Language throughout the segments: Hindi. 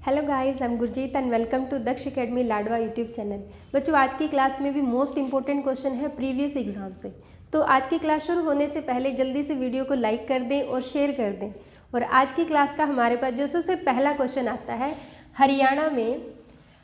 Hello guys, I am Gurjeet and welcome to Daksh academy Ladwa YouTube channel. बच्चों, आज की क्लास में भी मोस्ट इंपॉर्टेंट क्वेश्चन है प्रीवियस एग्जाम से। तो आज की क्लास शुरू होने से पहले जल्दी से वीडियो को लाइक कर दें और शेयर कर दें। और आज की क्लास का हमारे पास जो सबसे पहला क्वेश्चन आता है, हरियाणा में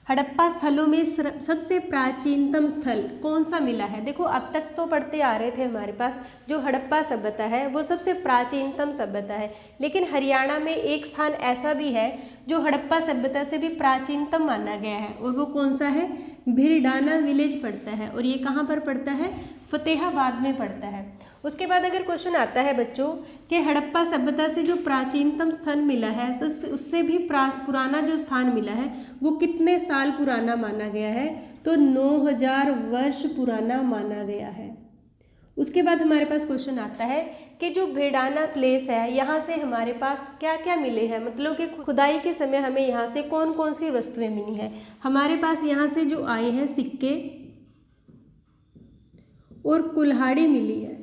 हड़प्पा स्थलों में सबसे प्राचीनतम स्थल कौन सा मिला है। देखो, अब तक तो पढ़ते आ रहे थे हमारे पास जो हड़प्पा सभ्यता है वो सबसे प्राचीनतम सभ्यता है, लेकिन हरियाणा में एक स्थान ऐसा भी है जो हड़प्पा सभ्यता से भी प्राचीनतम माना गया है, और वो कौन सा है? भिरडाना विलेज पड़ता है, और ये कहाँ पर पड़ता है? फतेहाबाद में पड़ता है। उसके बाद अगर क्वेश्चन आता है बच्चों कि हड़प्पा सभ्यता से जो प्राचीनतम स्थल मिला है उससे भी पुराना जो स्थान मिला है वो कितने साल पुराना माना गया है? तो 9000 वर्ष पुराना माना गया है। उसके बाद हमारे पास क्वेश्चन आता है कि जो भिरडाना प्लेस है यहाँ से हमारे पास क्या क्या मिले हैं, मतलब कि खुदाई के समय हमें यहाँ से कौन कौन सी वस्तुएं मिली हैं। हमारे पास यहाँ से जो आए हैं सिक्के और कुल्हाड़ी मिली है,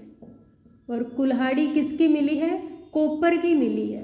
और कुल्हाड़ी किसकी मिली है? कॉपर की मिली है।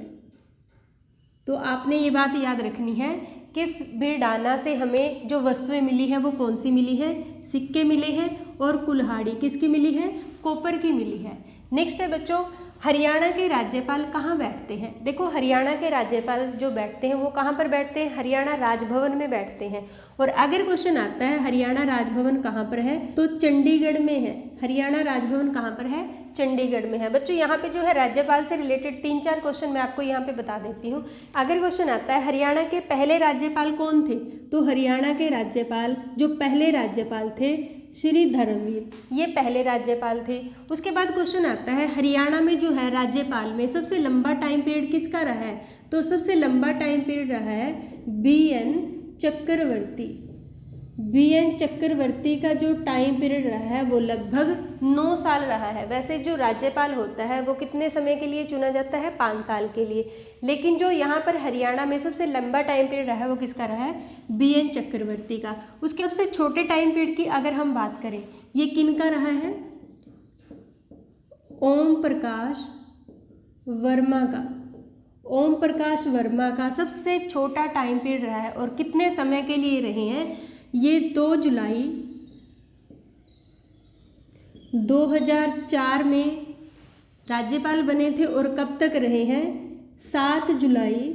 तो आपने ये बात याद रखनी है कि भिरडाना से हमें जो वस्तुएं मिली है वो कौन सी मिली है? सिक्के मिले हैं, और कुल्हाड़ी किसकी मिली है? कॉपर की मिली है। नेक्स्ट है बच्चों, हरियाणा के राज्यपाल कहाँ बैठते हैं? देखो, हरियाणा के राज्यपाल जो बैठते हैं वो कहाँ पर बैठते हैं? हरियाणा राजभवन में बैठते हैं। और अगर क्वेश्चन आता है हरियाणा राजभवन कहाँ पर है, तो चंडीगढ़ में है। हरियाणा राजभवन कहाँ पर है? चंडीगढ़ में है। बच्चों, यहाँ पे जो है राज्यपाल से रिलेटेड 3-4 क्वेश्चन मैं आपको यहाँ पे बता देती हूँ। अगर क्वेश्चन आता है हरियाणा के पहले राज्यपाल कौन थे, तो हरियाणा के राज्यपाल जो पहले राज्यपाल थे श्री धर्मवीर, ये पहले राज्यपाल थे। उसके बाद क्वेश्चन आता है हरियाणा में जो है राज्यपाल में सबसे लंबा टाइम पीरियड किसका रहा है? तो सबसे लंबा टाइम पीरियड रहा है BN चक्रवर्ती। BN चक्रवर्ती का जो टाइम पीरियड रहा है वो लगभग 9 साल रहा है। वैसे जो राज्यपाल होता है वो कितने समय के लिए चुना जाता है? 5 साल के लिए, लेकिन जो यहाँ पर हरियाणा में सबसे लंबा टाइम पीरियड रहा है वो किसका रहा है? BN चक्रवर्ती का। उसके सबसे छोटे टाइम पीरियड की अगर हम बात करें, ये किन का रहा है? ओम प्रकाश वर्मा का। ओम प्रकाश वर्मा का सबसे छोटा टाइम पीरियड रहा है, और कितने समय के लिए रहे हैं? ये 2 जुलाई 2004 में राज्यपाल बने थे, और कब तक रहे हैं? 7 जुलाई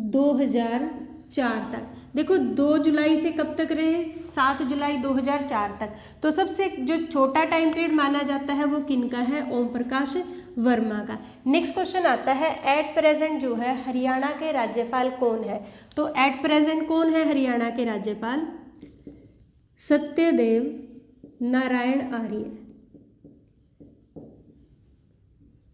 2004 तक। देखो, 2 जुलाई से कब तक रहे? 7 जुलाई 2004 तक। तो सबसे जो छोटा टाइम पीरियड माना जाता है वो किनका है? ओम प्रकाश वर्मा का। नेक्स्ट क्वेश्चन आता है एट प्रेजेंट जो है हरियाणा के राज्यपाल कौन है? तो एट प्रेजेंट कौन है हरियाणा के राज्यपाल? सत्यदेव नारायण आर्य।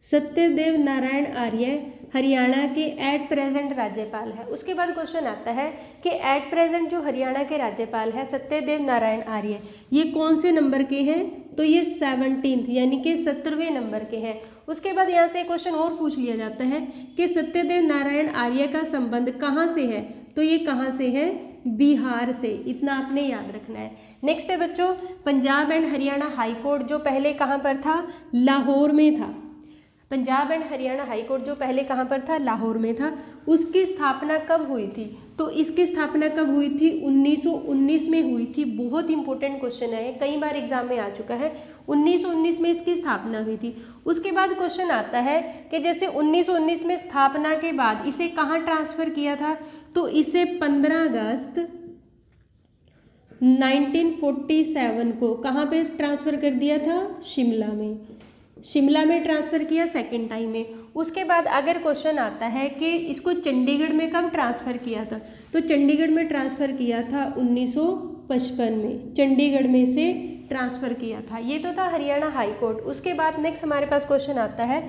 सत्यदेव नारायण आर्य हरियाणा के एट प्रेजेंट राज्यपाल है। उसके बाद क्वेश्चन आता है कि एट प्रेजेंट जो हरियाणा के राज्यपाल है सत्यदेव नारायण आर्य, ये कौन से नंबर के हैं? तो ये 17th यानी कि 17वें नंबर के हैं। उसके बाद यहाँ से क्वेश्चन और पूछ लिया जाता है कि सत्यदेव नारायण आर्य का संबंध कहाँ से है? तो ये कहाँ से है? बिहार से। इतना आपने याद रखना है। नेक्स्ट है बच्चों, Punjab and Haryana high court जो पहले कहाँ पर था? लाहौर में था। Punjab and Haryana high court जो पहले कहाँ पर था? लाहौर में था। उसकी स्थापना कब हुई थी? तो इसकी स्थापना कब हुई थी? 1919 में हुई थी। बहुत इंपॉर्टेंट क्वेश्चन है, कई बार एग्जाम में आ चुका है। 1919 में इसकी स्थापना हुई थी। उसके बाद क्वेश्चन आता है कि जैसे 1919 में स्थापना के बाद इसे कहाँ ट्रांसफ़र किया था? तो इसे 15 अगस्त 1947 को कहाँ पे ट्रांसफ़र कर दिया था? शिमला में। शिमला में ट्रांसफ़र किया सेकेंड टाइम में। उसके बाद अगर क्वेश्चन आता है कि इसको चंडीगढ़ में कब ट्रांसफ़र किया था? तो चंडीगढ़ में ट्रांसफ़र किया था 1955 में। चंडीगढ़ में से ट्रांसफ़र किया था। ये तो था हरियाणा हाई कोर्ट। उसके बाद नेक्स्ट हमारे पास क्वेश्चन आता है,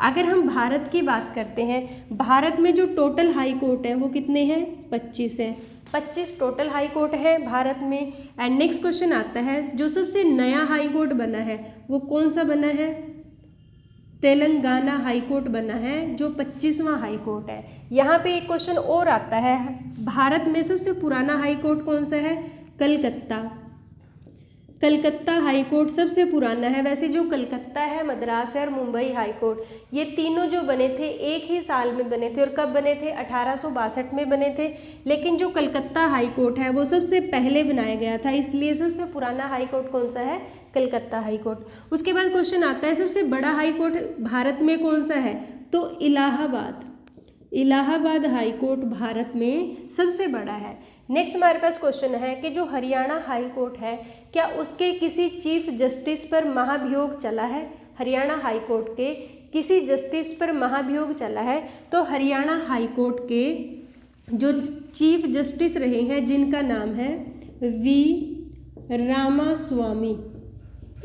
अगर हम भारत की बात करते हैं, भारत में जो टोटल हाई कोर्ट है वो कितने हैं? 25 है। 25 टोटल हाई कोर्ट है भारत में। एंड नेक्स्ट क्वेश्चन आता है जो सबसे नया हाई कोर्ट बना है वो कौन सा बना है? तेलंगाना हाई कोर्ट बना है, जो 25वां हाई कोर्ट है। यहाँ पे एक क्वेश्चन और आता है, भारत में सबसे पुराना हाई कोर्ट कौन सा है? कलकत्ता। कलकत्ता हाई कोर्ट सबसे पुराना है। वैसे जो कलकत्ता है, मद्रास है और मुंबई हाई कोर्ट, ये तीनों जो बने थे एक ही साल में बने थे। और कब बने थे? 1862 में बने थे। लेकिन जो कलकत्ता हाई कोर्ट है वो सबसे पहले बनाया गया था, इसलिए सबसे पुराना हाई कोर्ट कौन सा है? Calcutta high court. उसके बाद क्वेश्चन आता है सबसे बड़ा हाई कोर्ट भारत में कौन सा है? तो इलाहाबाद। इलाहाबाद हाई कोर्ट भारत में सबसे बड़ा है। नेक्स्ट हमारे पास क्वेश्चन है कि जो हरियाणा हाई कोर्ट है, क्या उसके किसी चीफ जस्टिस पर महाभियोग चला है? हरियाणा हाई कोर्ट के किसी जस्टिस पर महाभियोग चला है? तो हरियाणा हाई कोर्ट के जो चीफ जस्टिस रहे हैं, जिनका नाम है वी रामास्वामी,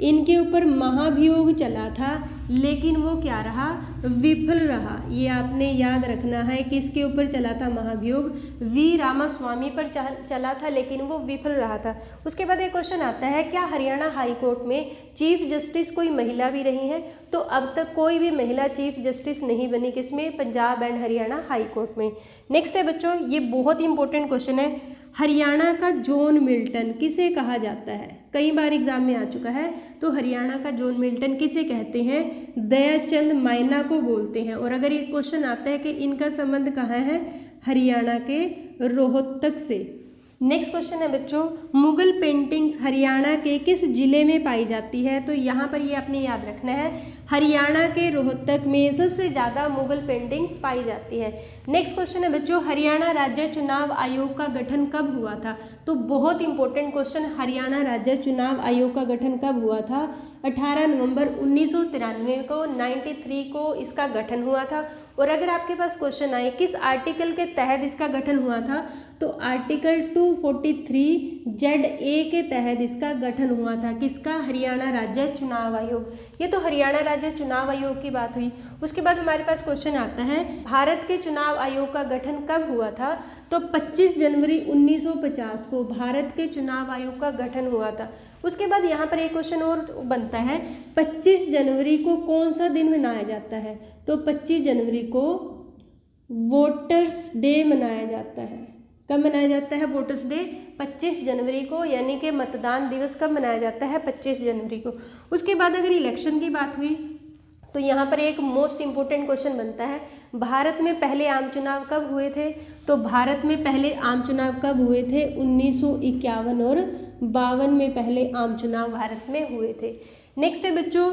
इनके ऊपर महाभियोग चला था, लेकिन वो क्या रहा? विफल रहा। ये आपने याद रखना है, किसके ऊपर चला था महाभियोग? वी रामास्वामी पर चला था, लेकिन वो विफल रहा था। उसके बाद एक क्वेश्चन आता है, क्या हरियाणा हाई कोर्ट में चीफ जस्टिस कोई महिला भी रही है? तो अब तक कोई भी महिला चीफ जस्टिस नहीं बनी, किसमें? Punjab and Haryana high court में। नेक्स्ट है बच्चों, ये बहुत ही इंपॉर्टेंट क्वेश्चन है, हरियाणा का जॉन मिल्टन किसे कहा जाता है? कई बार एग्जाम में आ चुका है। तो हरियाणा का जॉन मिल्टन किसे कहते हैं? दयाचंद माइना को बोलते हैं। और अगर ये क्वेश्चन आता है कि इनका संबंध कहाँ है? हरियाणा के रोहतक से। नेक्स्ट क्वेश्चन है बच्चों, मुगल पेंटिंग्स हरियाणा के किस जिले में पाई जाती है? तो यहाँ पर ये आपने याद रखना है, हरियाणा के रोहतक में सबसे ज़्यादा मुगल पेंटिंग्स पाई जाती है। नेक्स्ट क्वेश्चन है बच्चों, हरियाणा राज्य चुनाव आयोग का गठन कब हुआ था? तो बहुत इंपॉर्टेंट क्वेश्चन, हरियाणा राज्य चुनाव आयोग का गठन कब हुआ था? 18 नवंबर 1993 को 93 को इसका गठन हुआ था। और अगर आपके पास क्वेश्चन आए किस आर्टिकल के तहत इसका गठन हुआ था, तो आर्टिकल 243ZA के तहत इसका गठन हुआ था। किसका? हरियाणा राज्य चुनाव आयोग। ये तो हरियाणा राज्य चुनाव आयोग की बात हुई। उसके बाद हमारे पास क्वेश्चन आता है, भारत के चुनाव आयोग का गठन कब हुआ था? तो 25 जनवरी 1950 को भारत के चुनाव आयोग का गठन हुआ था। उसके बाद यहाँ पर एक क्वेश्चन और बनता है, 25 जनवरी को कौन सा दिन मनाया जाता है? तो 25 जनवरी को वोटर्स डे मनाया जाता है। कब मनाया जाता है वोटर्स डे? 25 जनवरी को, यानी कि मतदान दिवस कब मनाया जाता है? 25 जनवरी को। उसके बाद अगर इलेक्शन की बात हुई तो यहाँ पर एक मोस्ट इम्पोर्टेंट क्वेश्चन बनता है, भारत में पहले आम चुनाव कब हुए थे? तो भारत में पहले आम चुनाव कब हुए थे? 1951 और 52 में पहले आम चुनाव भारत में हुए थे। नेक्स्ट है बच्चों,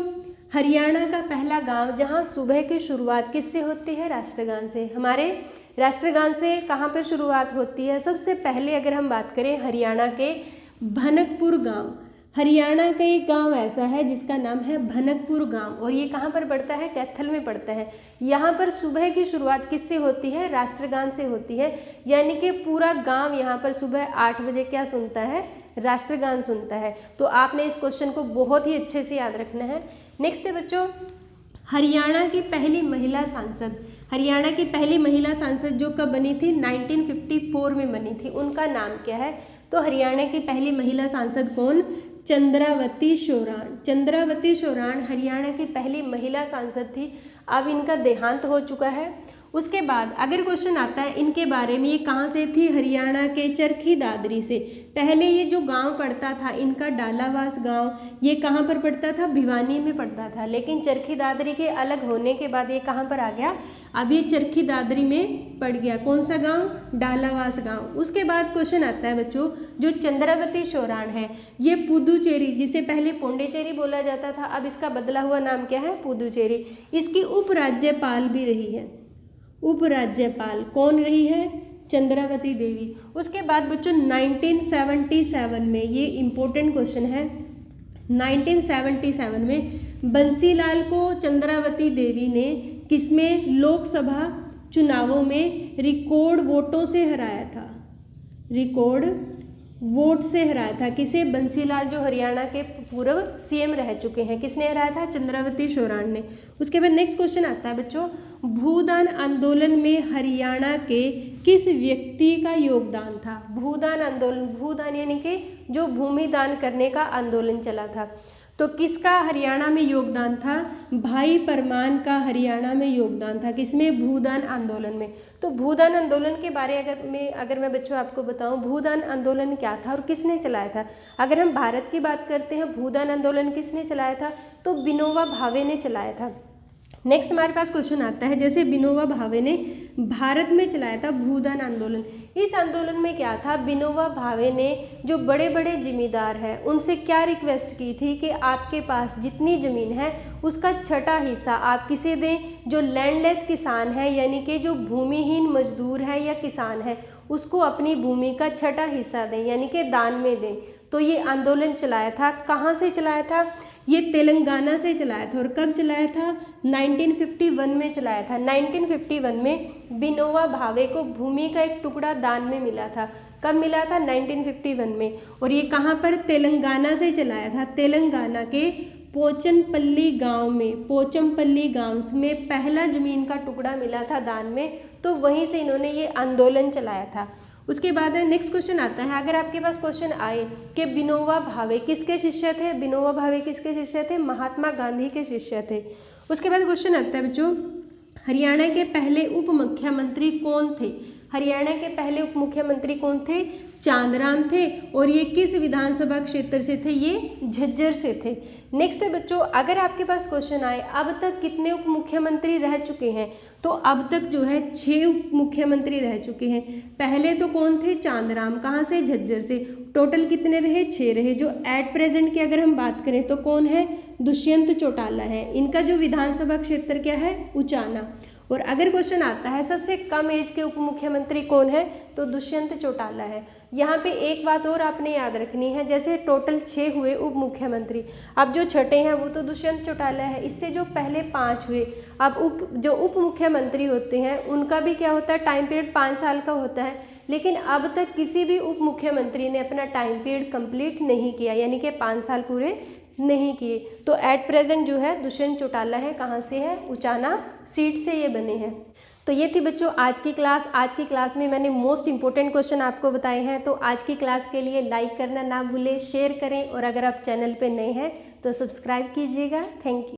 हरियाणा का पहला गांव जहां सुबह की शुरुआत किससे होती है? राष्ट्रगान से। हमारे राष्ट्रगान से कहां पर शुरुआत होती है? सबसे पहले अगर हम बात करें हरियाणा के भनकपुर गांव, हरियाणा का एक गांव ऐसा है जिसका नाम है भनकपुर गांव, और ये कहाँ पर पड़ता है? कैथल में पड़ता है। यहाँ पर सुबह की शुरुआत किससे होती है? राष्ट्रगान से होती है, यानी कि पूरा गांव यहाँ पर सुबह 8 बजे क्या सुनता है? राष्ट्रगान सुनता है। तो आपने इस क्वेश्चन को बहुत ही अच्छे से याद रखना है। नेक्स्ट है बच्चों, हरियाणा की पहली महिला सांसद, हरियाणा की पहली महिला सांसद जो कब बनी थी? 1954 में बनी थी। उनका नाम क्या है? तो हरियाणा की पहली महिला सांसद कौन? चंद्रावती शोराण। चंद्रावती शोराण हरियाणा की पहली महिला सांसद थी। अब इनका देहांत हो चुका है। उसके बाद अगर क्वेश्चन आता है इनके बारे में, ये कहाँ से थी? हरियाणा के चरखी दादरी से। पहले ये जो गांव पड़ता था इनका डालावास गांव, ये कहाँ पर पड़ता था? भिवानी में पड़ता था। लेकिन चरखी दादरी के अलग होने के बाद ये कहाँ पर आ गया? अब ये चरखी दादरी में पड़ गया। कौन सा गांव? डालावास गांव। उसके बाद क्वेश्चन आता है बच्चों, जो चंद्रावती शोराण है ये पुदुचेरी, जिसे पहले पोंडिचेरी बोला जाता था, अब इसका बदला हुआ नाम क्या है? पुदुचेरी। इसकी उपराज्यपाल भी रही है। उपराज्यपाल कौन रही है? चंद्रावती देवी। उसके बाद बच्चों 1977 में, ये इम्पोर्टेंट क्वेश्चन है, 1977 में बंसीलाल को चंद्रावती देवी ने किसमें? लोकसभा चुनावों में रिकॉर्ड वोटों से हराया था। रिकॉर्ड वोट से हराया था। किसे? बंसीलाल, जो हरियाणा के पूर्व सीएम रह चुके हैं। किसने हराया था? चंद्रावती शोराण ने। उसके बाद नेक्स्ट क्वेश्चन आता है बच्चों, भूदान आंदोलन में हरियाणा के किस व्यक्ति का योगदान था? भूदान आंदोलन, भूदान यानी कि जो भूमि दान करने का आंदोलन चला था। तो किसका हरियाणा में योगदान था? भाई परमान का हरियाणा में योगदान था। किसमें? भूदान आंदोलन में। तो भूदान आंदोलन के बारे में अगर मैं बच्चों आपको बताऊं, भूदान आंदोलन क्या था और किसने चलाया था? अगर हम भारत की बात करते हैं, भूदान आंदोलन किसने चलाया था? तो विनोबा भावे ने चलाया था। नेक्स्ट हमारे पास क्वेश्चन आता है, जैसे विनोबा भावे ने भारत में चलाया था भूदान आंदोलन। इस आंदोलन में क्या था? विनोबा भावे ने जो बड़े बड़े जिम्मेदार हैं उनसे क्या रिक्वेस्ट की थी कि आपके पास जितनी ज़मीन है उसका छठा हिस्सा आप किसे दें? जो लैंडलेस किसान है, यानी कि जो भूमिहीन मजदूर है या किसान है, उसको अपनी भूमि का छठा हिस्सा दें, यानी कि दान में दें। तो ये आंदोलन चलाया था। कहाँ से चलाया था? ये तेलंगाना से चलाया था। और कब चलाया था? 1951 में चलाया था। 1951 में विनोबा भावे को भूमि का एक टुकड़ा दान में मिला था। कब मिला था? 1951 में। और ये कहाँ पर? तेलंगाना से चलाया था। तेलंगाना के पोचमपल्ली गांव में, पोचमपल्ली गांव में पहला जमीन का टुकड़ा मिला था दान में, तो वहीं से इन्होंने ये आंदोलन चलाया था। उसके बाद नेक्स्ट क्वेश्चन आता है, अगर आपके पास क्वेश्चन आए कि विनोबा भावे किसके शिष्य थे? विनोबा भावे किसके शिष्य थे? महात्मा गांधी के शिष्य थे। उसके बाद क्वेश्चन आता है बच्चों, हरियाणा के पहले उप मुख्यमंत्री कौन थे? हरियाणा के पहले उप मुख्यमंत्री कौन थे? चांदराम थे। और ये किस विधानसभा क्षेत्र से थे? ये झज्जर से थे। नेक्स्ट है बच्चों, अगर आपके पास क्वेश्चन आए अब तक कितने उप मुख्यमंत्री रह चुके हैं, तो अब तक जो है 6 उप मुख्यमंत्री रह चुके हैं। पहले तो कौन थे? चांदराम। कहाँ से? झज्जर से। टोटल कितने रहे? 6 रहे। जो एट प्रेजेंट की अगर हम बात करें तो कौन है? दुष्यंत चौटाला है। इनका जो विधानसभा क्षेत्र क्या है? उचाना। और अगर क्वेश्चन आता है सबसे कम एज के उप मुख्यमंत्री कौन है, तो दुष्यंत चौटाला है। यहाँ पे एक बात और आपने याद रखनी है, जैसे टोटल 6 हुए उप मुख्यमंत्री, अब जो छठे हैं वो तो दुष्यंत चौटाला है, इससे जो पहले 5 हुए, अब जो उप मुख्यमंत्री होते हैं उनका भी क्या होता है? टाइम पीरियड 5 साल का होता है। लेकिन अब तक किसी भी उप मुख्यमंत्री ने अपना टाइम पीरियड कंप्लीट नहीं किया, यानी कि 5 साल पूरे नहीं किए। तो एट प्रेजेंट जो है दुष्यंत चौटाला है। कहाँ से है? उचाना सीट से ये बने हैं। तो ये थी बच्चों आज की क्लास। आज की क्लास में मैंने मोस्ट इंपॉर्टेंट क्वेश्चन आपको बताए हैं। तो आज की क्लास के लिए लाइक करना ना भूलें, शेयर करें, और अगर आप चैनल पे नए हैं तो सब्सक्राइब कीजिएगा। Thank you.